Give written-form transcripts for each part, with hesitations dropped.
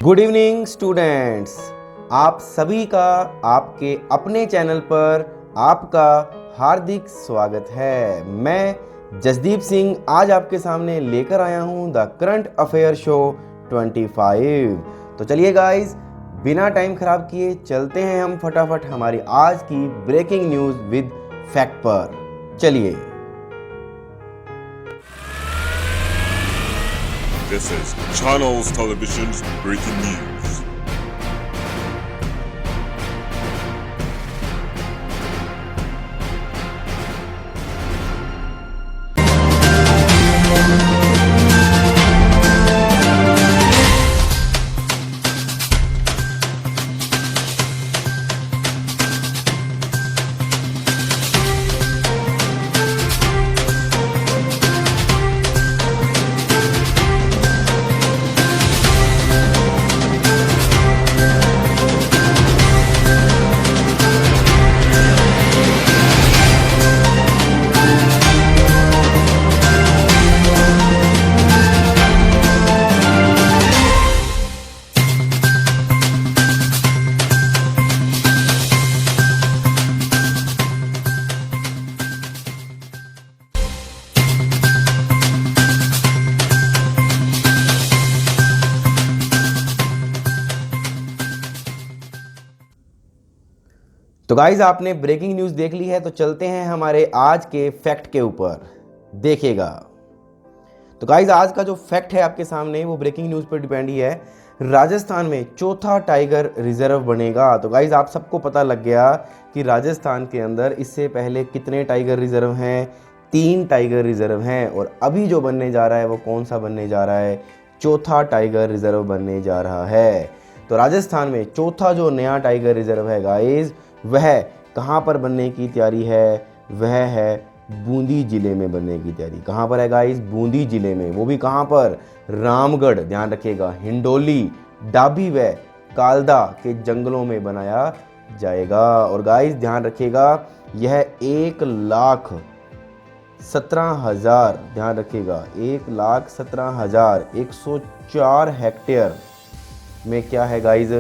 Good evening students, आप सभी का आपके अपने चैनल पर आपका हार्दिक स्वागत है। मैं जसदीप सिंह आज आपके सामने लेकर आया हूं द करंट अफेयर शो 25। तो चलिए गाइस, बिना टाइम खराब किए चलते हैं हम फटाफट हमारी आज की ब्रेकिंग न्यूज विद फैक्ट पर। चलिए। This is Channels Television's breaking news. तो गाइज आपने ब्रेकिंग न्यूज़ देख ली है, तो चलते हैं हमारे आज के फैक्ट के ऊपर। देखिएगा। तो गाइज आज का जो फैक्ट है आपके सामने वो ब्रेकिंग न्यूज़ पर डिपेंड ही है। राजस्थान में चौथा टाइगर रिजर्व बनेगा। तो गाइज आप सबको पता लग गया कि राजस्थान के अंदर इससे पहले कितने टाइगर रिजर्व हैं। 3 टाइगर रिजर्व हैं और अभी जो बनने जा रहा है वो कौन सा बनने जा रहा है? चौथा टाइगर रिजर्व बनने जा रहा है। तो राजस्थान में चौथा जो नया टाइगर रिजर्व है गाइज, वह कहाँ पर बनने की तैयारी है? वह है बूंदी जिले में बनने की तैयारी। कहाँ पर है गाइस? बूंदी जिले में। वो भी कहाँ पर? रामगढ़, ध्यान रखिएगा, हिंडोली, डाभी व कालदा के जंगलों में बनाया जाएगा। और गाइस ध्यान रखिएगा, यह 1,17,000, ध्यान रखिएगा, 1,17,104 हेक्टेयर में क्या है गाइस?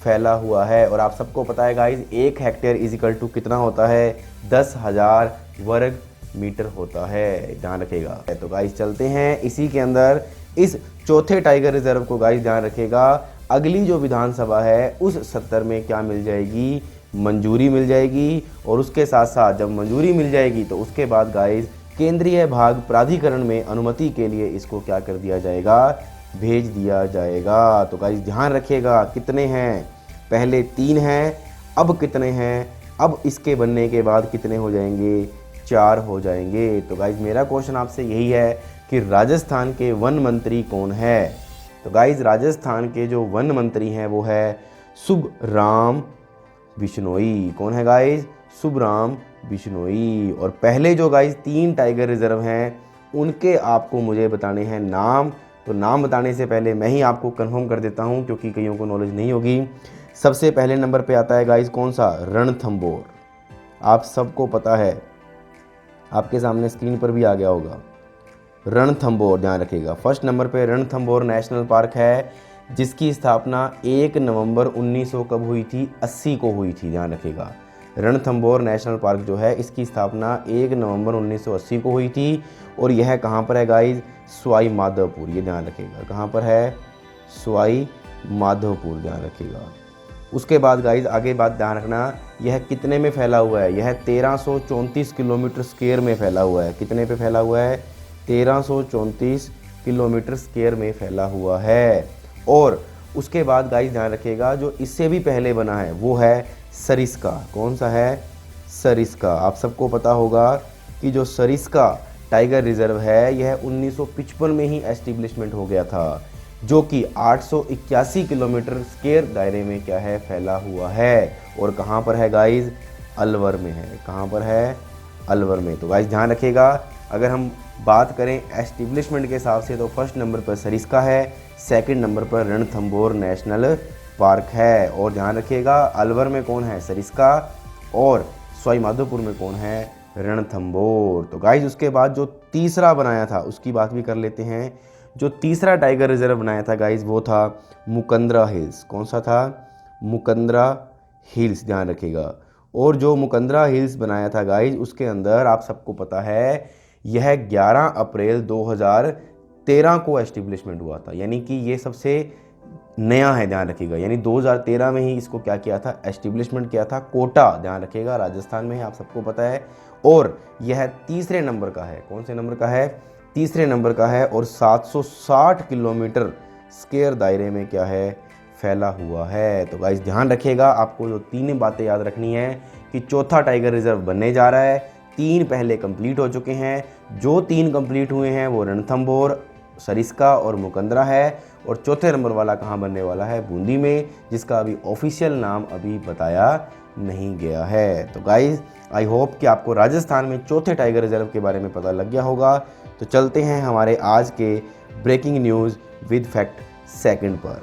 फैला हुआ है। और आप सबको पता है गाइज, 1 हेक्टेयर इजिकल टू कितना होता है? 10,000 वर्ग मीटर होता है, ध्यान रखिएगा। तो गाइज चलते हैं इसी के अंदर इस चौथे टाइगर रिजर्व को। गाइज ध्यान रखिएगा, अगली जो विधानसभा है उस सत्र में क्या मिल जाएगी? मंजूरी मिल जाएगी। और उसके साथ साथ जब मंजूरी मिल जाएगी तो उसके बाद गाइज केंद्रीय भाग प्राधिकरण में अनुमति के लिए इसको क्या कर दिया जाएगा? भेज दिया जाएगा। तो गाइज ध्यान रखिएगा, कितने हैं? पहले 3 हैं, अब कितने हैं? अब इसके बनने के बाद कितने हो जाएंगे? 4 हो जाएंगे। तो गाइज मेरा क्वेश्चन आपसे यही है कि राजस्थान के वन मंत्री कौन है? तो गाइज राजस्थान के जो वन मंत्री हैं वो है सुबराम बिश्नोई। कौन है गाइज? सुबराम बिश्नोई। और पहले जो गाइज 3 टाइगर रिजर्व हैं उनके आपको मुझे बताने हैं नाम। तो नाम बताने से पहले मैं ही आपको कंफर्म कर देता हूं क्योंकि कईयों को नॉलेज नहीं होगी। सबसे पहले नंबर पे आता है गाइज कौन सा? रणथंभौर। आप सबको पता है, आपके सामने स्क्रीन पर भी आ गया होगा, रणथंभौर, ध्यान रखिएगा। फर्स्ट नंबर पे रणथंभौर नेशनल पार्क है, जिसकी स्थापना 1 नवंबर 1900 कब हुई थी? 80 को हुई थी, ध्यान रखिएगा। रणथंभौर नेशनल पार्क जो है इसकी स्थापना 1 नवंबर 1980 को हुई थी। और यह कहाँ पर है गाइज? सवाई माधोपुर, ये ध्यान रखिएगा। कहाँ पर है? सवाई माधोपुर, ध्यान रखिएगा। उसके बाद गाइज आगे बात ध्यान रखना, यह कितने में फैला हुआ है? यह 1334 किलोमीटर स्क्वायर में फैला हुआ है। कितने पे फैला हुआ है? 1334 किलोमीटर स्क्वायर में फैला हुआ है। और उसके बाद गाइज ध्यान रखिएगा, जो इससे भी पहले बना है वो है सरिस्का। कौन सा है? सरिस्का। आप सबको पता होगा कि जो सरिस्का टाइगर रिजर्व है यह 1955 में ही एस्टिब्लिशमेंट हो गया था, जो कि 881 किलोमीटर स्क्वायर दायरे में क्या है? फैला हुआ है। और कहाँ पर है गाइज? अलवर में है। कहाँ पर है? अलवर में। तो गाइज ध्यान रखिएगा, अगर हम बात करें एस्टिब्लिशमेंट के हिसाब से तो फर्स्ट नंबर पर सरिस्का है, सेकंड नंबर पर रणथंभौर नेशनल पार्क है। और ध्यान रखिएगा, अलवर में कौन है? सरिस्का, और सवाई माधोपुर में कौन है? रणथंभौर। तो गाइज उसके बाद जो तीसरा बनाया था उसकी बात भी कर लेते हैं। जो तीसरा टाइगर रिजर्व बनाया था गाइज वो था मुकंदरा हिल्स। कौन सा था? मुकंदरा हिल्स, ध्यान रखिएगा। और जो मुकंदरा हिल्स बनाया था गाइज उसके अंदर आप सबको पता है यह 11 अप्रैल 2013 को एस्टेब्लिशमेंट हुआ था, यानी कि ये सबसे नया है, ध्यान रखिएगा। यानी 2013 में ही इसको क्या किया था? एस्टेब्लिशमेंट किया था। कोटा, ध्यान रखिएगा, राजस्थान में है, आप सबको पता है। और यह तीसरे नंबर का है। कौन से नंबर का है? तीसरे नंबर का है। और 760 किलोमीटर स्क्वायर दायरे में क्या है? फैला हुआ है। तो गाइस ध्यान रखिएगा, आपको जो 3 बातें याद रखनी है कि चौथा टाइगर रिजर्व बनने जा रहा है। 3 पहले कंप्लीट हो चुके हैं। जो 3 कंप्लीट हुए हैं वो रणथंभौर, सरिस्का और मुकंदरा है। और चौथे नंबर वाला कहाँ बनने वाला है? बूंदी में, जिसका अभी ऑफिशियल नाम अभी बताया नहीं गया है। तो गाइज आई होप कि आपको राजस्थान में चौथे टाइगर रिजर्व के बारे में पता लग गया होगा। तो चलते हैं हमारे आज के breaking news with fact second पर।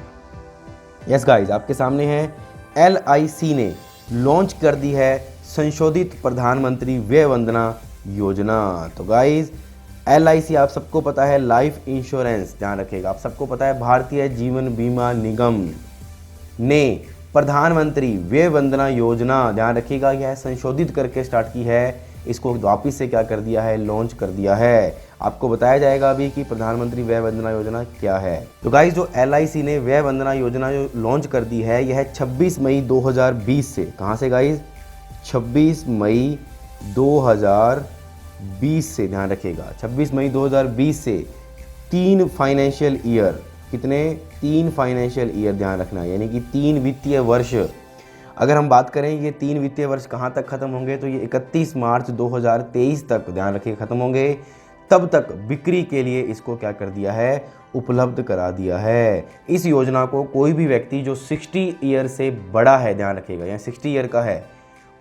यस गाइज, आपके सामने है LIC ने लॉन्च कर दी है संशोधित प्रधानमंत्री व्यय वंदना योजना। तो गाइज LIC आप सबको पता है लाइफ इंश्योरेंस, ध्यान रखिएगा, आप सबको पता है भारतीय जीवन बीमा निगम ने प्रधानमंत्री व्यय वंदना योजना, ध्यान रखिएगा, यह संशोधित करके स्टार्ट की है। इसको वापिस से क्या कर दिया है? लॉन्च कर दिया है। आपको बताया जाएगा अभी कि प्रधानमंत्री व्यय वंदना योजना क्या है। तो गाइस जो LIC ने व्यय वंदना योजना जो लॉन्च कर दी है यह 26 मई 2020 से, कहाँ से गाइस? 26 मई 2020 से, ध्यान रखिएगा, 26 मई 2020 से 3 फाइनेंशियल ईयर, कितने? 3 फाइनेंशियल ईयर, ध्यान रखना, यानी कि 3 वित्तीय वर्ष। अगर हम बात करें ये 3 वित्तीय वर्ष कहाँ तक खत्म होंगे तो ये 31 मार्च 2023 तक, ध्यान रखिए, खत्म होंगे। तब तक बिक्री के लिए इसको क्या कर दिया है? उपलब्ध करा दिया है। इस योजना को कोई भी व्यक्ति जो 60 ईयर से बड़ा है, ध्यान रखिएगा, या 60 ईयर का है,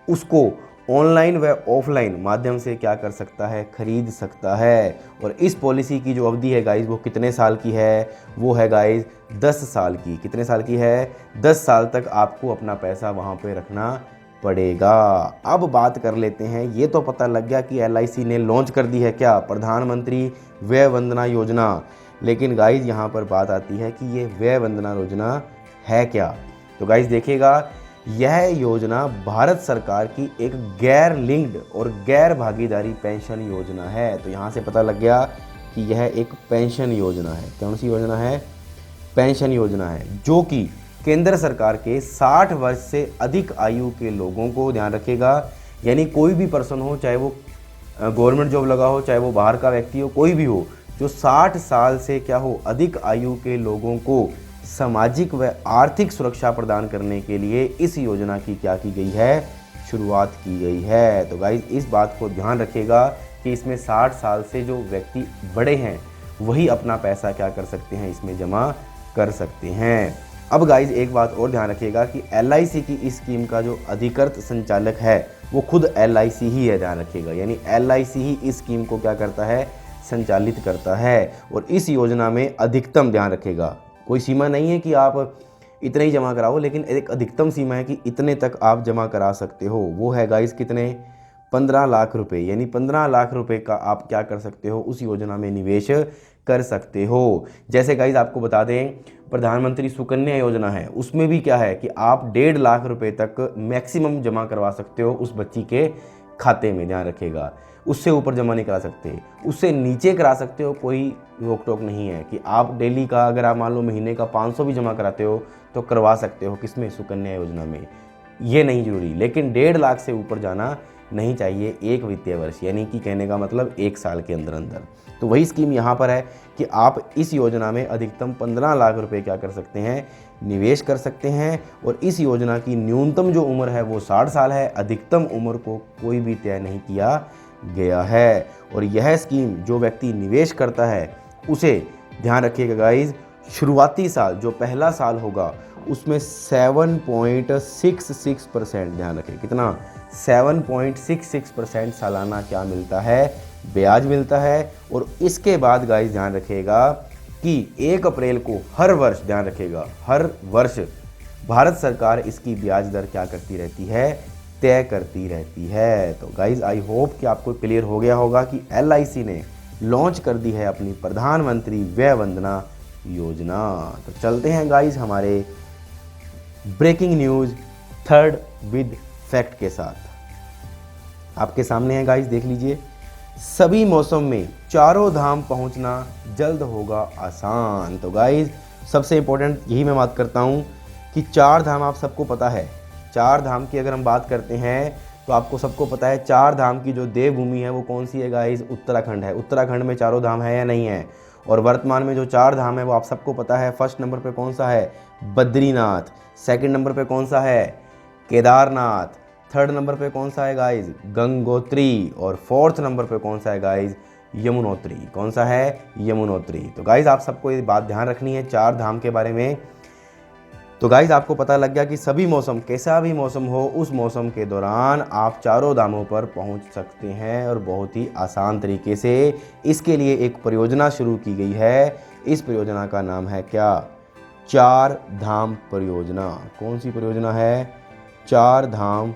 उसको ऑनलाइन व ऑफलाइन माध्यम से क्या कर सकता है? खरीद सकता है। और इस पॉलिसी की जो अवधि है गाइज वो कितने साल की है? वो है गाइज 10 साल की। कितने साल की है? 10 साल तक आपको अपना पैसा वहाँ पे रखना पड़ेगा। अब बात कर लेते हैं, ये तो पता लग गया कि LIC ने लॉन्च कर दी है क्या? प्रधानमंत्री व्यय वंदना योजना। लेकिन गाइज यहाँ पर बात आती है कि ये व्यय वंदना योजना है क्या? तो गाइज देखिएगा, यह योजना भारत सरकार की एक गैर लिंक्ड और गैर भागीदारी पेंशन योजना है। तो यहाँ से पता लग गया कि यह एक पेंशन योजना है। कौन सी योजना है? पेंशन योजना है, जो कि केंद्र सरकार के 60 वर्ष से अधिक आयु के लोगों को, ध्यान रखिएगा, यानी कोई भी पर्सन हो, चाहे वो गवर्नमेंट जॉब लगा हो, चाहे वो बाहर का व्यक्ति हो, कोई भी हो, जो 60 साल से क्या हो अधिक आयु के लोगों को सामाजिक व आर्थिक सुरक्षा प्रदान करने के लिए इस योजना की क्या की गई है? शुरुआत की गई है। तो गाइज इस बात को ध्यान रखिएगा कि इसमें 60 साल से जो व्यक्ति बड़े हैं वही अपना पैसा क्या कर सकते हैं? इसमें जमा कर सकते हैं। अब गाइज एक बात और ध्यान रखिएगा कि LIC की इस स्कीम का जो अधिकृत संचालक है वो खुद LIC ही है, ध्यान रखिएगा, यानी LIC ही इस स्कीम को क्या करता है? संचालित करता है। और इस योजना में अधिकतम, ध्यान रखिएगा, कोई सीमा नहीं है कि आप इतने ही जमा कराओ, लेकिन एक अधिकतम सीमा है कि इतने तक आप जमा करा सकते हो। वो है गाइस कितने? 15 लाख रुपए, यानी 15 लाख रुपए का आप क्या कर सकते हो? उस योजना में निवेश कर सकते हो। जैसे गाइस आपको बता दें, प्रधानमंत्री सुकन्या योजना है, उसमें भी क्या है कि आप 1.5 लाख रुपए तक मैक्सिमम जमा करवा सकते हो उस बच्ची के खाते में, ध्यान रखिएगा। उससे ऊपर जमा नहीं करा सकते, उससे नीचे करा सकते हो, कोई रोक टोक नहीं है कि आप डेली का, अगर आप मान लो महीने का 500 भी जमा कराते हो तो करवा सकते हो। किसमें? सुकन्या योजना में। ये नहीं जरूरी, लेकिन 1.5 लाख से ऊपर जाना नहीं चाहिए एक वित्तीय वर्ष, यानी कि कहने का मतलब 1 साल के अंदर अंदर। तो वही स्कीम यहाँ पर है कि आप इस योजना में अधिकतम 15 लाख रुपए क्या कर सकते हैं? निवेश कर सकते हैं। और इस योजना की न्यूनतम जो उम्र है वो 60 साल है, अधिकतम उम्र को कोई भी तय नहीं किया गया है। और यह स्कीम जो व्यक्ति निवेश करता है उसे, ध्यान रखिएगा गाइज, शुरुआती साल जो पहला साल होगा उसमें 7.66%, ध्यान रखिए, कितना? 7.66% सालाना क्या मिलता है? ब्याज मिलता है। और इसके बाद गाइज ध्यान रखिएगा कि 1 अप्रैल को हर वर्ष, ध्यान रखिएगा, हर वर्ष भारत सरकार इसकी ब्याज दर क्या करती रहती है? तय करती रहती है। तो गाइज आई होप कि आपको क्लियर हो गया होगा कि LIC ने लॉन्च कर दी है अपनी प्रधानमंत्री व्यय वंदना योजना। तो चलते हैं गाइज हमारे breaking news third with fact के साथ। आपके सामने है गाइज, देख लीजिए। सभी मौसम में चारों धाम पहुंचना जल्द होगा आसान। तो गाइज सबसे इम्पोर्टेंट यही मैं बात करता हूं कि चार धाम आप सबको पता है। चार धाम की अगर हम बात करते हैं तो आपको सबको पता है चार धाम की जो देवभूमि है वो कौन सी है गाइज? उत्तराखंड है। उत्तराखंड में चारों धाम है या नहीं है? और वर्तमान में जो चार धाम है वो आप सबको पता है। फर्स्ट नंबर पे कौन सा है? बद्रीनाथ। सेकंड नंबर पे कौन सा है? केदारनाथ। थर्ड नंबर पे कौन सा है गाइज? गंगोत्री। और फोर्थ नंबर पे कौन सा है गाइज? यमुनोत्री। कौन सा है? यमुनोत्री। तो गाइज आप सबको ये बात ध्यान रखनी है चार धाम के बारे में। तो गाइज आपको पता लग गया कि सभी मौसम, कैसा भी मौसम हो, उस मौसम के दौरान आप चारों धामों पर पहुंच सकते हैं और बहुत ही आसान तरीके से। इसके लिए एक परियोजना शुरू की गई है। इस परियोजना का नाम है क्या? चार धाम परियोजना। कौन सी परियोजना है? चार धाम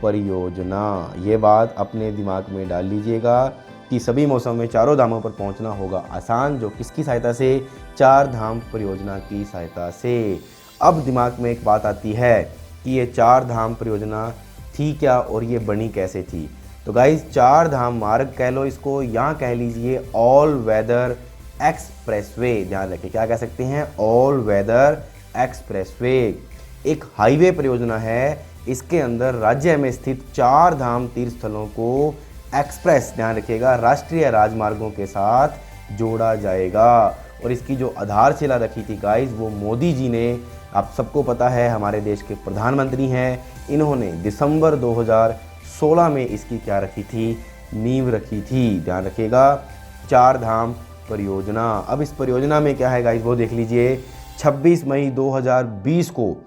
परियोजना। ये बात अपने दिमाग में डाल लीजिएगा कि सभी मौसम में चारों धामों पर पहुंचना होगा आसान। जो किसकी सहायता से? चार धाम परियोजना की सहायता से। अब दिमाग में एक बात आती है कि ये चार धाम परियोजना थी क्या और ये बनी कैसे थी? तो गाइज चार धाम मार्ग कह लो इसको, यहाँ कह लीजिए ऑल वेदर एक्सप्रेसवे। ध्यान रखें, क्या कह सकते हैं? All weather expressway. एक हाईवे परियोजना है। इसके अंदर राज्य में स्थित चार धाम तीर्थ स्थलों को एक्सप्रेस, ध्यान रखिएगा, राष्ट्रीय राजमार्गों के साथ जोड़ा जाएगा। और इसकी जो आधारशिला रखी थी गाइज वो मोदी जी ने, आप सबको पता है हमारे देश के प्रधानमंत्री हैं, इन्होंने दिसंबर 2016 में इसकी क्या रखी थी? नींव रखी थी। ध्यान रखिएगा, चार धाम परियोजना। अब इस परियोजना में क्या है गाइज वो देख लीजिए। 26 मई 2020 को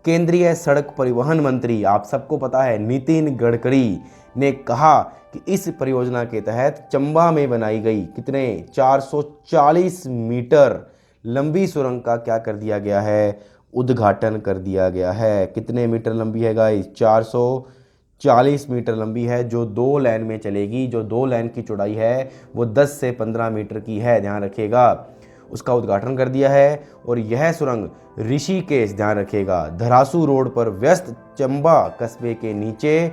केंद्रीय सड़क परिवहन मंत्री, आप सबको पता है नितिन गडकरी, ने कहा कि इस परियोजना के तहत चंबा में बनाई गई कितने 440 मीटर लंबी सुरंग का क्या कर दिया गया है? उद्घाटन कर दिया गया है। कितने मीटर लंबी है गाइस? 440 मीटर लंबी है, जो 2 लेन में चलेगी। जो 2 लेन की चौड़ाई है वो 10 से 15 मीटर की है। ध्यान रखिएगा, उसका उद्घाटन कर दिया है। और यह सुरंग ऋषिकेश, ध्यान रखिएगा, धरासू रोड पर व्यस्त चंबा कस्बे के नीचे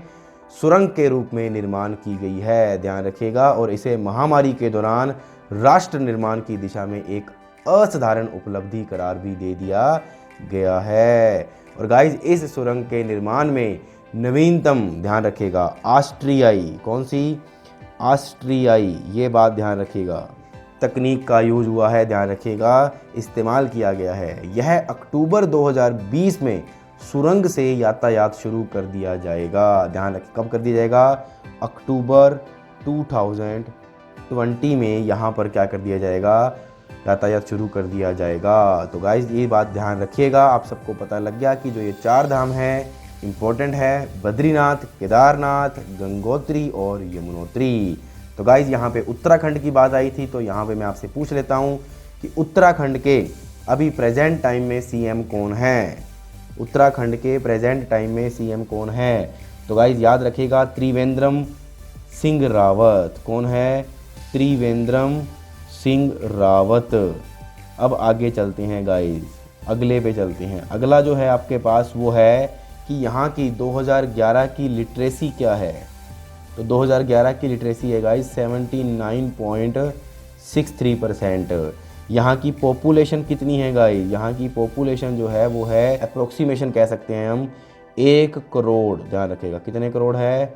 सुरंग के रूप में निर्माण की गई है। ध्यान रखिएगा, और इसे महामारी के दौरान राष्ट्र निर्माण की दिशा में एक असाधारण उपलब्धि करार भी दे दिया गया है। और गाइज इस सुरंग के निर्माण में नवीनतम, ध्यान रखिएगा, ऑस्ट्रियाई, कौन सी? ऑस्ट्रियाई, ये बात ध्यान रखिएगा, तकनीक का यूज हुआ है। ध्यान रखिएगा, इस्तेमाल किया गया है। यह अक्टूबर 2020 में सुरंग से यातायात शुरू कर दिया जाएगा। ध्यान रखिए, कब कर दिया जाएगा? अक्टूबर 2020 में यहाँ पर क्या कर दिया जाएगा? यातायात शुरू कर दिया जाएगा। तो गाइज ये बात ध्यान रखिएगा। आप सबको पता लग गया कि जो ये चार धाम है इम्पोर्टेंट है, बद्रीनाथ, केदारनाथ, गंगोत्री और यमुनोत्री। तो गाइज यहाँ पे उत्तराखंड की बात आई थी, तो यहाँ पे मैं आपसे पूछ लेता हूँ कि उत्तराखंड के अभी प्रेजेंट टाइम में सीएम कौन है? उत्तराखंड के प्रेजेंट टाइम में सीएम कौन है? तो गाइज याद रखिएगा, त्रिवेंद्रम सिंह रावत। कौन है? त्रिवेंद्रम सिंह रावत। अब आगे चलते हैं गाइज, अगले पे चलते हैं। अगला जो है आपके पास वो है कि यहाँ की 2011 की लिटरेसी क्या है? तो 2011 की लिटरेसी है गाइज 79.63%। यहाँ की पॉपुलेशन कितनी है गाइज? यहाँ की पॉपुलेशन जो है वो है, अप्रोक्सीमेशन कह सकते हैं हम, 1 करोड़। ध्यान रखिएगा, कितने करोड़ है?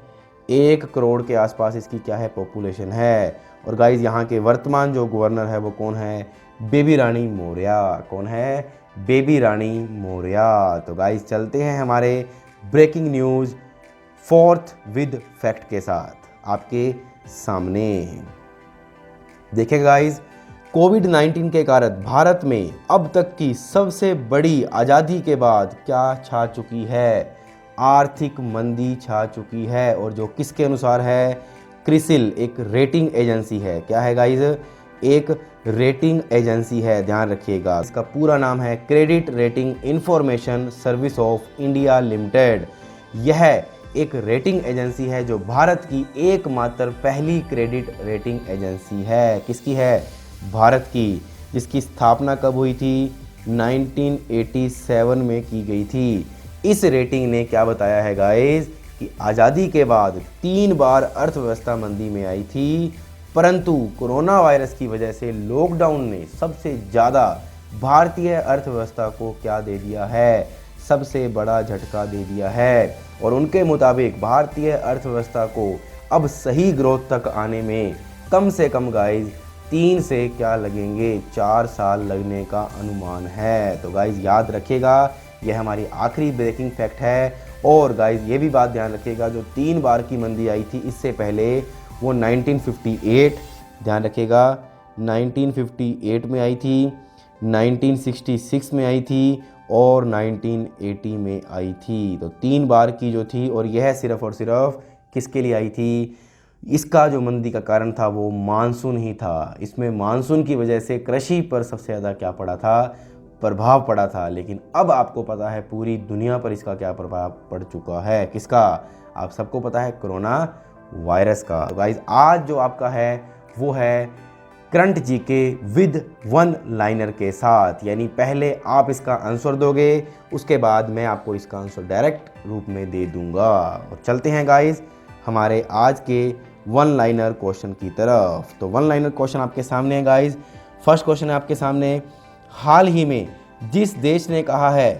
1 करोड़ के आसपास इसकी क्या है? पॉपुलेशन है। और गाइज यहाँ के वर्तमान जो गवर्नर है वो कौन है? बेबी रानी मौर्य। कौन है? बेबी रानी मौर्य। तो गाइज चलते हैं हमारे breaking news fourth with fact के साथ आपके सामने। देखिए गाइज, कोविड-19 के कारण भारत में अब तक की सबसे बड़ी आज़ादी के बाद क्या छा चुकी है? आर्थिक मंदी छा चुकी है। और जो किसके अनुसार है? क्रिसिल, एक रेटिंग एजेंसी है। क्या है गाइज? एक रेटिंग एजेंसी है। ध्यान रखिएगा, इसका पूरा नाम है credit rating information service of India limited. यह एक रेटिंग एजेंसी है जो भारत की एकमात्र पहली क्रेडिट रेटिंग एजेंसी है। किसकी है? भारत की, जिसकी स्थापना कब हुई थी? 1987 में की गई थी। इस रेटिंग ने क्या बताया है गाइस कि आज़ादी के बाद 3 बार अर्थव्यवस्था मंदी में आई थी, परंतु कोरोना वायरस की वजह से लॉकडाउन ने सबसे ज़्यादा भारतीय अर्थव्यवस्था को क्या दे दिया है? सबसे बड़ा झटका दे दिया है। और उनके मुताबिक भारतीय अर्थव्यवस्था को अब सही ग्रोथ तक आने में कम से कम गाइस 3 से क्या लगेंगे? 4 साल लगने का अनुमान है। तो गाइस याद रखिएगा, यह हमारी आखिरी ब्रेकिंग फैक्ट है। और गाइस ये भी बात ध्यान रखिएगा, जो 3 बार की मंदी आई थी इससे पहले वो 1958, ध्यान रखिएगा 1958 में आई थी, 1966 में आई थी और 1980 में आई थी। तो 3 बार की जो थी, और यह सिर्फ़ और सिर्फ किसके लिए आई थी? इसका जो मंदी का कारण था वो मानसून ही था। इसमें मानसून की वजह से कृषि पर सबसे ज़्यादा क्या पड़ा था? प्रभाव पड़ा था। लेकिन अब आपको पता है पूरी दुनिया पर इसका क्या प्रभाव पड़ चुका है। किसका? आप सबको पता है, कोरोना वायरस का। तो गाइज आज जो आपका है वो है करंट जीके विद 1 लाइनर के साथ, यानी पहले आप इसका आंसर दोगे, उसके बाद मैं आपको इसका आंसर डायरेक्ट रूप में दे दूंगा। और चलते हैं गाइज हमारे आज के 1 लाइनर क्वेश्चन की तरफ। तो 1 लाइनर क्वेश्चन आपके सामने है गाइज। फर्स्ट क्वेश्चन है आपके सामने, हाल ही में जिस देश ने कहा है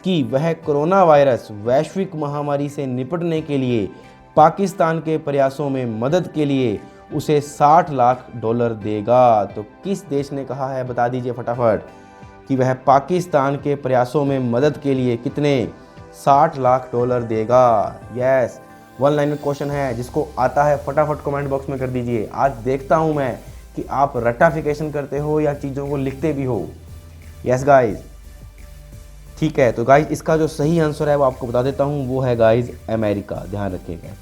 कि वह कोरोना वायरस वैश्विक महामारी से निपटने के लिए पाकिस्तान के प्रयासों में मदद के लिए उसे $60 लाख देगा, तो किस देश ने कहा है? बता दीजिए फटाफट कि वह पाकिस्तान के प्रयासों में मदद के लिए कितने? $60 लाख देगा। यस, 1 लाइनर क्वेश्चन है, जिसको आता है फटाफट कमेंट बॉक्स में कर दीजिए। आज देखता हूं मैं कि आप रटाफिकेशन करते हो या चीज़ों को लिखते भी हो। यस गाइज, ठीक है। तो गाइज इसका जो सही आंसर है वो आपको बता देता हूँ, वो है गाइज अमेरिका। ध्यान रखिएगा,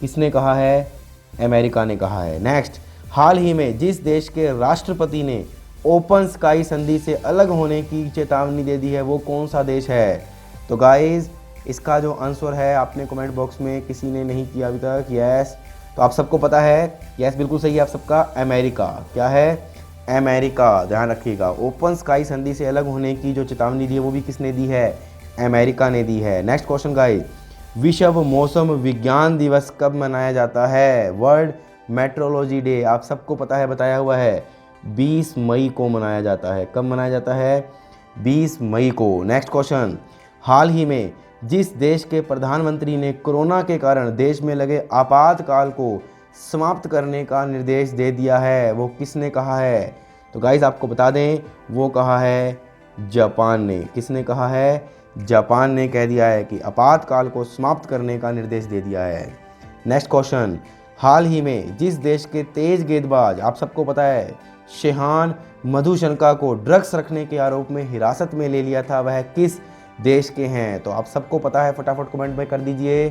किसने कहा है? अमेरिका ने कहा है। नेक्स्ट, हाल ही में जिस देश के राष्ट्रपति ने ओपन स्काई संधि से अलग होने की चेतावनी दे दी है वो कौन सा देश है? तो गाइज इसका जो आंसर है, आपने कमेंट बॉक्स में किसी ने नहीं किया अभी तक, यस, तो आप सबको पता है, यस बिल्कुल सही है आप सबका, अमेरिका। क्या है? अमेरिका। ध्यान रखिएगा, ओपन स्काई संधि से अलग होने की जो चेतावनी दी है वो भी किसने दी है? अमेरिका ने दी है। नेक्स्ट क्वेश्चन गाइज, विश्व मौसम विज्ञान दिवस कब मनाया जाता है? वर्ल्ड मेट्रोलॉजी डे, आप सबको पता है, बताया हुआ है 20 मई को मनाया जाता है। कब मनाया जाता है? 20 मई को। नेक्स्ट क्वेश्चन, हाल ही में जिस देश के प्रधानमंत्री ने कोरोना के कारण देश में लगे आपातकाल को समाप्त करने का निर्देश दे दिया है वो किसने कहा है? तो गाइज आपको बता दें, वो कहा है जापान ने। किसने कहा है? जापान ने कह दिया है कि आपातकाल को समाप्त करने का निर्देश दे दिया है। नेक्स्ट क्वेश्चन, हाल ही में जिस देश के तेज गेंदबाज, आप सबको पता है, शेहान मधुशंका को ड्रग्स रखने के आरोप में हिरासत में ले लिया था, वह किस देश के हैं? तो आप सबको पता है, फटाफट कमेंट में कर दीजिए।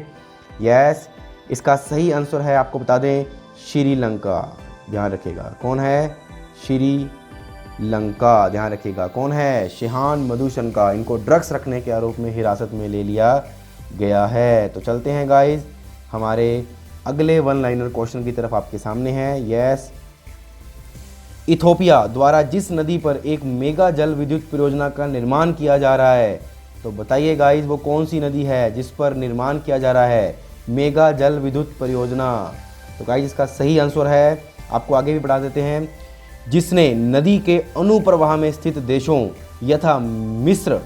यस, इसका सही आंसर है, आपको बता दें, श्रीलंका। ध्यान रखिएगा, कौन है? श्रीलंका। ध्यान रखिएगा, कौन है? शेहान मधुशंका। इनको ड्रग्स रखने के आरोप में हिरासत में ले लिया गया है। तो चलते हैं गाइज हमारे अगले 1 लाइनर क्वेश्चन की तरफ, आपके सामने है। यस, इथोपिया द्वारा जिस नदी पर एक मेगा जल विद्युत परियोजना का निर्माण किया जा रहा है, तो बताइए गाइज वो कौन सी नदी है जिस पर निर्माण किया जा रहा है मेगा जल विद्युत परियोजना? तो गाइज इसका सही आंसर है, आपको आगे भी बढ़ा देते हैं, जिसने नदी के अनुप्रवाह में स्थित देशों यथा मिस्र,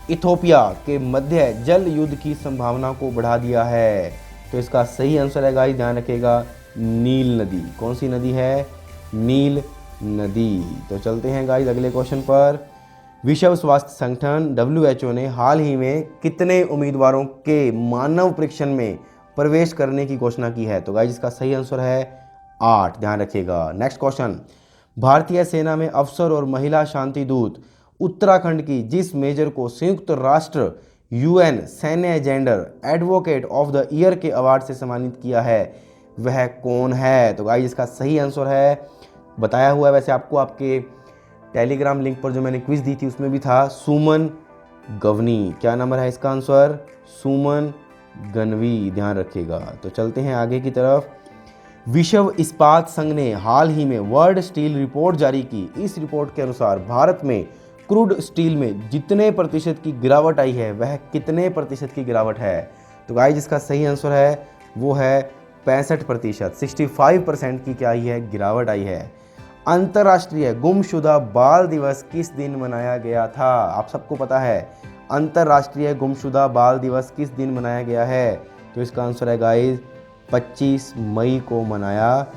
इथोपिया के मध्य जल युद्ध की संभावना को बढ़ा दिया है। तो इसका सही आंसर है गाइज, ध्यान रखिएगा, नील नदी। कौन सी नदी है? नील नदी। तो चलते हैं गाइज अगले क्वेश्चन पर। विश्व स्वास्थ्य संगठन WHO ने हाल ही में कितने उम्मीदवारों के मानव परीक्षण में प्रवेश करने की घोषणा की है? तो गाइज इसका सही आंसर है 8। ध्यान रखिएगा। नेक्स्ट क्वेश्चन, भारतीय सेना में अफसर और महिला शांति दूत उत्तराखंड की जिस मेजर को संयुक्त राष्ट्र UN सैन्य gender advocate of the year के अवार्ड से सम्मानित किया है, वह कौन है? तो गाइज इसका सही आंसर है, बताया हुआ है वैसे आपको, आपके टेलीग्राम लिंक पर जो मैंने क्विज दी थी उसमें भी था, सुमन गवनी। क्या नंबर है इसका आंसर? सुमन गनवी, ध्यान रखिएगा। तो चलते हैं आगे की तरफ। विश्व इस्पात संघ ने हाल ही में वर्ल्ड स्टील रिपोर्ट जारी की। इस रिपोर्ट के अनुसार भारत में क्रूड स्टील में जितने प्रतिशत की गिरावट आई है वह कितने प्रतिशत की गिरावट है? तो गाइस जिसका सही आंसर है वो है 65%, 65% की क्या आई है? गिरावट आई है। अंतर्राष्ट्रीय गुमशुदा बाल दिवस किस दिन मनाया गया था? आप सबको पता है अंतर्राष्ट्रीय गुमशुदा बाल दिवस किस दिन मनाया गया है? तो इसका आंसर है गाइस 25 मई को मनाया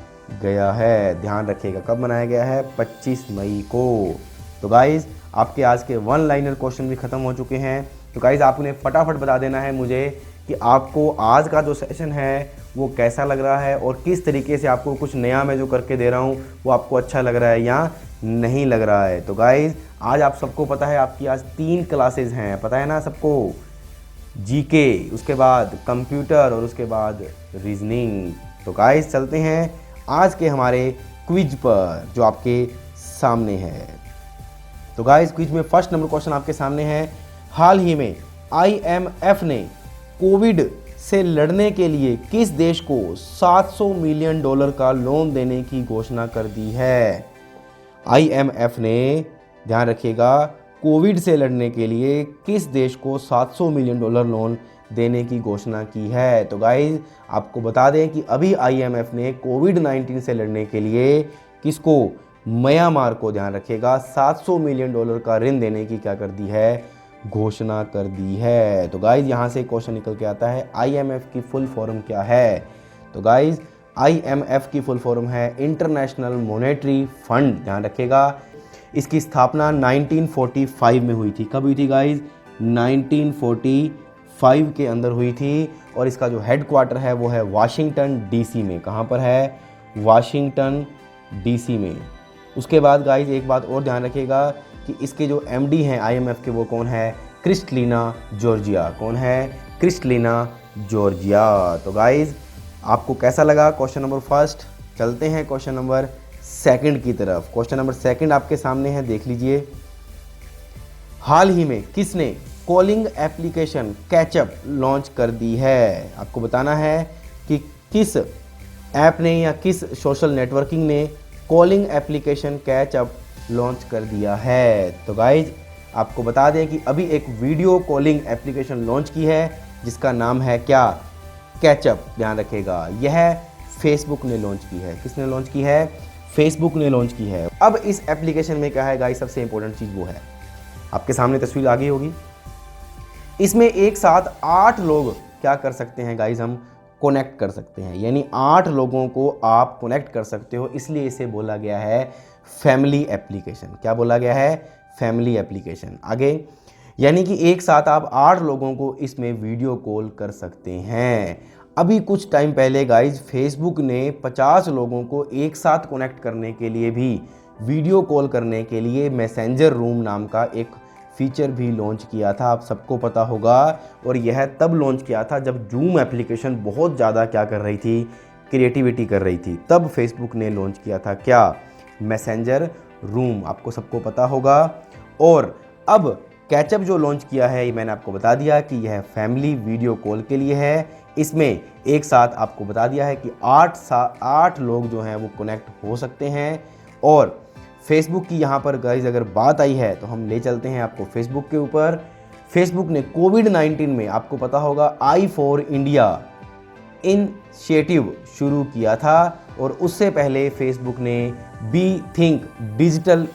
गया है। ध्यान रखिएगा कब मनाया गया है? 25 मई को। तो गाइस आपके आज के वन लाइनर क्वेश्चन भी खत्म हो चुके हैं। तो गाइस आपने फटाफट बता देना है मुझे कि आपको आज का जो सेशन है वो कैसा लग रहा है और किस तरीके से आपको कुछ नया मैं जो करके दे रहा हूँ वो आपको अच्छा लग रहा है या नहीं लग रहा है। तो गाइस आज आप सबको पता है आपकी आज 3 क्लासेस हैं, पता है ना सबको? जीके, उसके बाद कंप्यूटर और उसके बाद रीजनिंग। तो गाइस चलते हैं आज के हमारे क्विज पर जो आपके सामने है। तो गाइस क्विज में फर्स्ट नंबर क्वेश्चन आपके सामने है। हाल ही में IMF ने कोविड से लड़ने के लिए किस देश को $700 मिलियन का लोन देने की घोषणा कर दी है? IMF ने, ध्यान रखिएगा, कोविड से लड़ने के लिए किस देश को $700 मिलियन लोन देने की घोषणा की है? तो गाइस आपको बता दें कि अभी IMF ने कोविड-19 से लड़ने के लिए किसको? म्यांमार को, ध्यान रखिएगा, $700 मिलियन का ऋण देने की क्या कर दी है? घोषणा कर दी है। तो गाइस यहाँ से क्वेश्चन निकल के आता है IMF की फुल फॉर्म क्या है? तो गाइस IMF की फुल फॉर्म है इंटरनेशनल मॉनेटरी फंड, ध्यान रखिएगा। इसकी स्थापना 1945 में हुई थी। कब हुई थी गाइस? 1945 के अंदर हुई थी। और इसका जो हेडक्वार्टर है वो है वाशिंगटन DC में। कहाँ पर है? वाशिंगटन DC में। उसके बाद गाइस एक बात और ध्यान रखिएगा कि इसके जो MD हैं IMF के वो कौन है? Kristalina Georgia. कौन है? Kristalina Georgia. तो गाइस आपको कैसा लगा क्वेश्चन नंबर फर्स्ट? चलते हैं क्वेश्चन नंबर सेकंड की तरफ। क्वेश्चन नंबर सेकंड आपके सामने है, देख लीजिए। हाल ही में किसने कॉलिंग एप्लीकेशन कैचअप लॉन्च कर दी है? आपको बताना है कि किस ऐप ने या किस सोशल नेटवर्किंग ने कॉलिंग एप्लीकेशन कैचअप लॉन्च कर दिया है। तो गाइज आपको बता दें कि अभी एक वीडियो कॉलिंग एप्लीकेशन लॉन्च की है जिसका नाम है क्या? कैचअप। ध्यान रखिएगा यह फेसबुक ने लॉन्च की है। किसने लॉन्च की है? फेसबुक ने लॉन्च की है। अब इस एप्लीकेशन में क्या है गाइस? सबसे इंपॉर्टेंट चीज़ वो है, आपके सामने तस्वीर आ गई होगी। इसमें एक साथ 8 लोग क्या कर सकते हैं गाइस? हम कनेक्ट कर सकते हैं, यानी 8 लोगों को आप कनेक्ट कर सकते हो, इसलिए इसे बोला गया है फैमिली एप्लीकेशन। क्या बोला गया है? Family application. आगे यानी कि एक साथ आप 8 लोगों को इसमें वीडियो कॉल कर सकते हैं। अभी कुछ टाइम पहले गाइज फेसबुक ने 50 लोगों को एक साथ कनेक्ट करने के लिए भी, वीडियो कॉल करने के लिए मैसेंजर रूम नाम का एक फीचर भी लॉन्च किया था, आप सबको पता होगा। और यह तब लॉन्च किया था जब जूम एप्लीकेशन बहुत ज़्यादा क्या कर रही थी? क्रिएटिविटी कर रही थी। तब फेसबुक ने लॉन्च किया था क्या? मैसेंजर रूम, आपको सबको पता होगा। और अब कैचअप जो लॉन्च किया है ये मैंने आपको बता दिया कि यह फैमिली वीडियो कॉल के लिए है। इसमें एक साथ आपको बता दिया है कि 8 लोग जो हैं वो कनेक्ट हो सकते हैं। और फेसबुक की यहाँ पर गाइज अगर बात आई है तो हम ले चलते हैं आपको फेसबुक के ऊपर। फेसबुक ने कोविड-19 में, आपको पता होगा, i4 इंडिया इनिशिएटिव शुरू किया था। और उससे पहले फेसबुक ने B think digital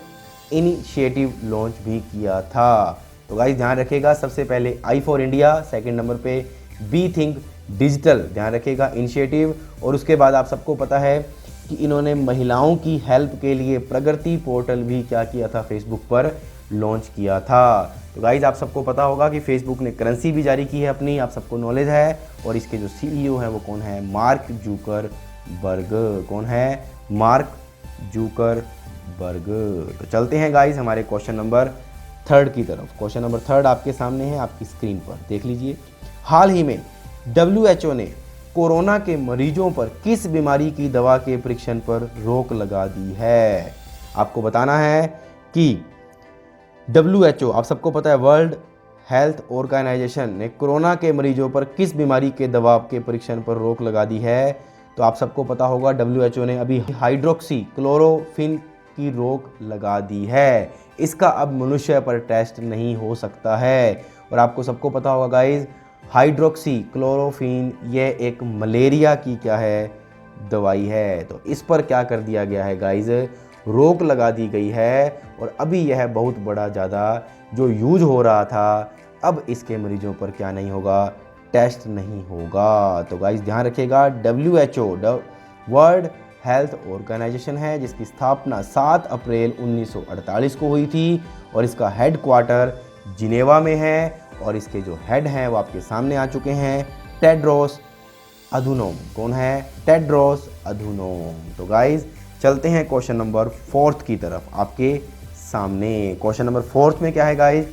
initiative launch भी किया था। तो गाइस ध्यान रखिएगा, सबसे पहले i4 इंडिया, सेकंड नंबर पे बी थिंक डिजिटल, ध्यान रखिएगा, इनिशिएटिव। और उसके बाद आप सबको पता है कि इन्होंने महिलाओं की हेल्प के लिए प्रगति पोर्टल भी क्या किया था? फेसबुक पर लॉन्च किया था। तो गाइज आप सबको पता होगा कि फेसबुक ने करेंसी भी जारी की है अपनी, आप सबको नॉलेज है। और इसके जो CEO हैं वो कौन है? Mark Zuckerberg. कौन है? Mark Zuckerberg. तो चलते हैं गाइज हमारे क्वेश्चन नंबर 3 की तरफ। क्वेश्चन नंबर 3 आपके सामने है, आपकी स्क्रीन पर देख लीजिए। हाल ही में WHO ने कोरोना के मरीजों पर किस बीमारी की दवा के परीक्षण पर रोक लगा दी है? आपको बताना है कि WHO, आप सबको पता है, वर्ल्ड हेल्थ ऑर्गेनाइजेशन ने कोरोना के मरीजों पर किस बीमारी के दवा के परीक्षण पर रोक लगा दी है? तो आप सबको पता होगा WHO ने अभी हाइड्रोक्सी क्लोरोक्विन की रोक लगा दी है। इसका अब मनुष्य पर टेस्ट नहीं हो सकता है। और आपको सबको पता होगा गाइज, हाइड्रोक्सी क्लोरोक्विन ये एक मलेरिया की क्या है, दवाई है। तो इस पर क्या कर दिया गया है गाइज, रोक लगा दी गई है। और अभी यह बहुत बड़ा ज़्यादा जो यूज हो रहा था, अब इसके मरीजों पर क्या नहीं होगा, टेस्ट नहीं होगा। तो गाइज ध्यान रखिएगा, WHO वर्ल्ड हेल्थ ऑर्गेनाइजेशन है जिसकी स्थापना 7 अप्रैल 1948 को हुई थी और इसका हेडक्वार्टर जिनेवा में है। और इसके जो हेड हैं वो आपके सामने आ चुके हैं, टेड्रोस अधुनोम। कौन है? टेड्रोस अधुनोम। तो गाइज चलते हैं क्वेश्चन नंबर 4 की तरफ आपके सामने। क्वेश्चन नंबर 4 में क्या है गाइज,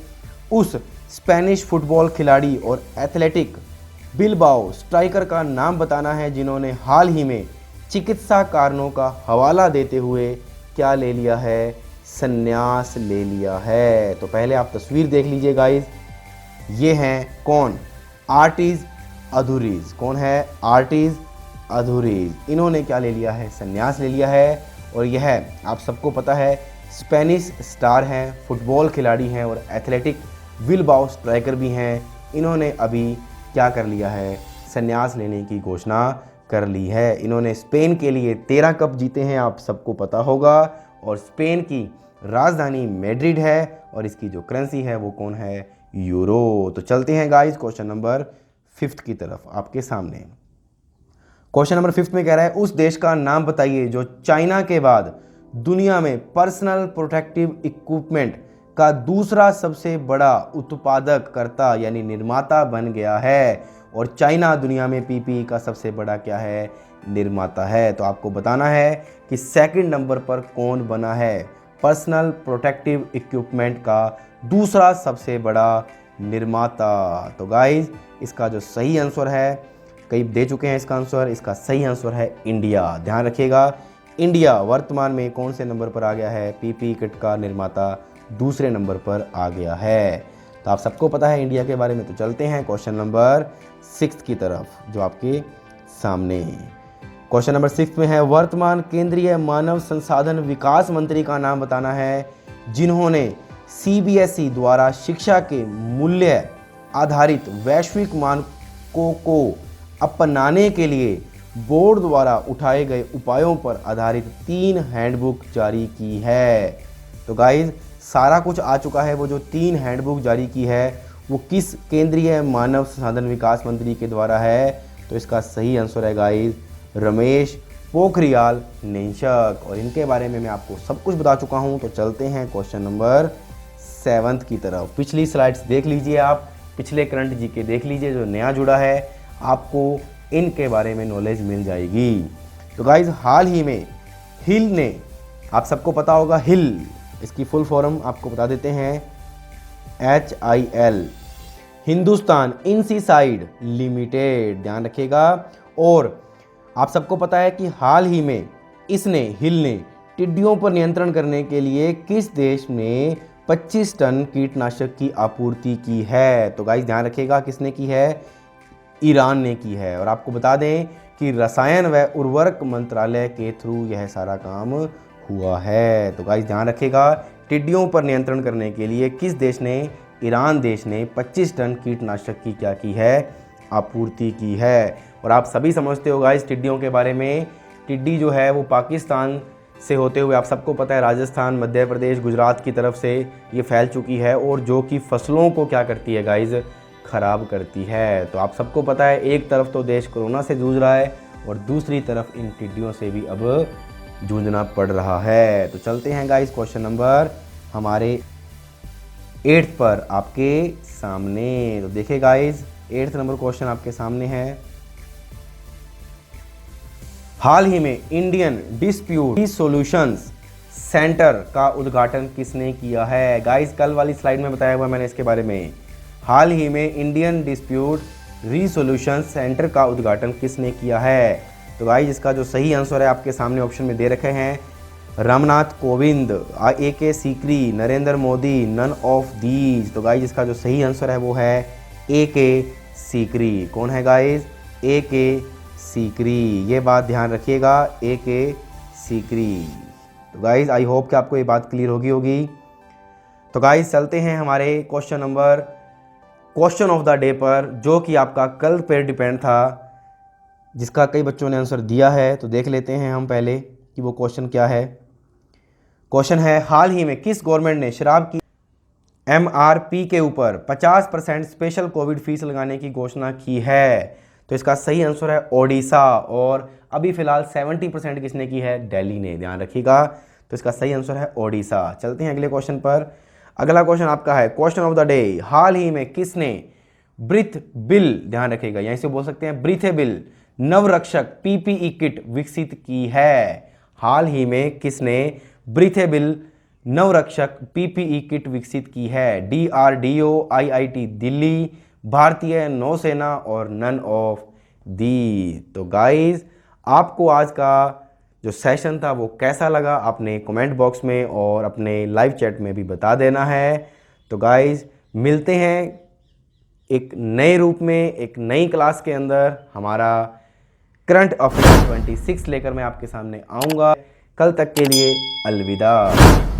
उस स्पेनिश फुटबॉल खिलाड़ी और एथलेटिक बिलबाओ स्ट्राइकर का नाम बताना है जिन्होंने हाल ही में चिकित्सा कारणों का हवाला देते हुए क्या ले लिया है, संन्यास ले लिया है। तो पहले आप तस्वीर देख लीजिए गाइज, ये हैं कौन, आर्टिज अधूरीज। कौन है? आर्टिज अधूरीज। इन्होंने क्या ले लिया है, संन्यास ले लिया है। और यह आप सबको पता है स्पेनिश स्टार हैं, फुटबॉल खिलाड़ी हैं और एथलेटिक बिलबाओ स्ट्राइकर भी हैं। इन्होंने अभी क्या कर लिया है, संन्यास लेने की घोषणा कर ली है। इन्होंने स्पेन के लिए 13 कप जीते हैं, आप सबको पता होगा। और स्पेन की राजधानी मैड्रिड है और इसकी जो करेंसी है वो कौन है, यूरो। तो चलते हैं गाइस क्वेश्चन नंबर 5 की तरफ आपके सामने। क्वेश्चन नंबर 5 में कह रहा है, उस देश का नाम बताइए जो चाइना के बाद दुनिया में पर्सनल प्रोटेक्टिव इक्विपमेंट का दूसरा सबसे बड़ा उत्पादक करता यानी निर्माता बन गया है। और चाइना दुनिया में पीपीई का सबसे बड़ा क्या है, निर्माता है। तो आपको बताना है कि सेकंड नंबर पर कौन बना है पर्सनल प्रोटेक्टिव इक्विपमेंट का दूसरा सबसे बड़ा निर्माता। तो गाइज इसका जो सही आंसर है, कई दे चुके हैं इसका आंसर, इसका सही आंसर है इंडिया। ध्यान रखिएगा, इंडिया वर्तमान में कौन से नंबर पर आ गया है, पीपीई किट का निर्माता दूसरे नंबर पर आ गया है। तो आप सबको पता है इंडिया के बारे में। तो चलते हैं क्वेश्चन नंबर 6 की तरफ जो आपके सामने। क्वेश्चन नंबर 6 में है, वर्तमान केंद्रीय मानव संसाधन विकास मंत्री का नाम बताना है जिन्होंने CBSE द्वारा शिक्षा के मूल्य आधारित वैश्विक मानकों को अपनाने के लिए बोर्ड द्वारा उठाए गए उपायों पर आधारित 3 हैंडबुक जारी की है। तो गाइज सारा कुछ आ चुका है, वो जो 3 हैंडबुक जारी की है वो किस केंद्रीय मानव संसाधन विकास मंत्री के द्वारा है। तो इसका सही आंसर है गाइज रमेश पोखरियाल निशंक। और इनके बारे में मैं आपको सब कुछ बता चुका हूं। तो चलते हैं क्वेश्चन नंबर 7 की तरफ। पिछली स्लाइड्स देख लीजिए आप, पिछले करंट जीके देख लीजिए, जो नया जुड़ा है आपको इनके बारे में नॉलेज मिल जाएगी। तो गाइज हाल ही में हिल ने, आप सबको पता होगा हिल, इसकी फुल फॉर्म आपको बता देते हैं HIL, हिंदुस्तान इंसीसाइड लिमिटेड। ध्यान रखिएगा। और आप सबको पता है कि हाल ही में हिल ने टिड्डियों पर नियंत्रण करने के लिए किस देश में 25 टन कीटनाशक की आपूर्ति की है। तो गाइस ध्यान रखिएगा, किसने की है, ईरान ने की है। और आपको बता दें कि रसायन व उर्वरक मंत्रालय के थ्रू यह सारा काम हुआ है। तो गाइस ध्यान रखिएगा, टिड्डियों पर नियंत्रण करने के लिए किस देश ने, ईरान देश ने 25 टन कीटनाशक की क्या की है, आपूर्ति की है। और आप सभी समझते हो गाइस टिड्डियों के बारे में, टिड्डी जो है वो पाकिस्तान से होते हुए आप सबको पता है राजस्थान, मध्य प्रदेश, गुजरात की तरफ से ये फैल चुकी है और जो कि फसलों को क्या करती है गाइस, ख़राब करती है। तो आप सबको पता है एक तरफ तो देश कोरोना से जूझ रहा है और दूसरी तरफ इन टिड्डियों से भी अब जूझना पड़ रहा है। तो चलते हैं गाइस क्वेश्चन नंबर हमारे 8 पर आपके सामने। तो देखिए गाइस 8 नंबर क्वेश्चन आपके सामने है, हाल ही में इंडियन डिस्प्यूट रिसोल्यूशंस सेंटर का उद्घाटन किसने किया है। गाइस कल वाली स्लाइड में बताया हुआ मैंने इसके बारे में। हाल ही में इंडियन डिस्प्यूट रिसोल्यूशन सेंटर का उद्घाटन किसने किया है। तो गाइस इसका जो सही आंसर है आपके सामने ऑप्शन में दे रखे हैं, Ramnath Kovind, A K Sikri, Narendra Modi, none of these. तो गाइज इसका जो सही आंसर है वो है ए के सीकरी। कौन है गाइज? ए के सीकरी। ये बात ध्यान रखिएगा, ए के सीकरी। तो गाइज आई होप कि आपको ये बात क्लियर होगी। तो गाइज चलते हैं हमारे क्वेश्चन ऑफ द डे पर, जो कि आपका कल पर डिपेंड था, जिसका कई बच्चों ने आंसर दिया है। तो देख लेते हैं हम पहले कि वो क्वेश्चन क्या है। क्वेश्चन है, हाल ही में किस गवर्नमेंट ने शराब की MRP के ऊपर 50% स्पेशल कोविड फीस लगाने की घोषणा की है? तो इसका सही आंसर है ओडिशा। और अभी फिलहाल 70% किसने की है? दिल्ली ने। ध्यान रखिएगा। तो इसका सही आंसर है ओडिशा। चलते हैं अगले क्वेश्चन पर। अगला क्वेश्चन आपका है क्वेश्चन ऑफ द डे, हाल ही में किसने ब्रीथ बिल, ध्यान रखिएगा यहीं से बोल सकते हैं ब्रीथेबिल नवरक्षक PPE किट विकसित की है? हाल ही में किसने ब्रीथेबिल नवरक्षक PPE किट विकसित की है? DRDO, IIT दिल्ली, भारतीय नौसेना और नन ऑफ दी। तो गाइस आपको आज का जो सेशन था वो कैसा लगा, आपने कमेंट बॉक्स में और अपने लाइव चैट में भी बता देना है। तो गाइस मिलते हैं एक नए रूप में, एक नई क्लास के अंदर। हमारा करंट अफेयर 26 लेकर मैं आपके सामने आऊँगा। कल तक के लिए अलविदा।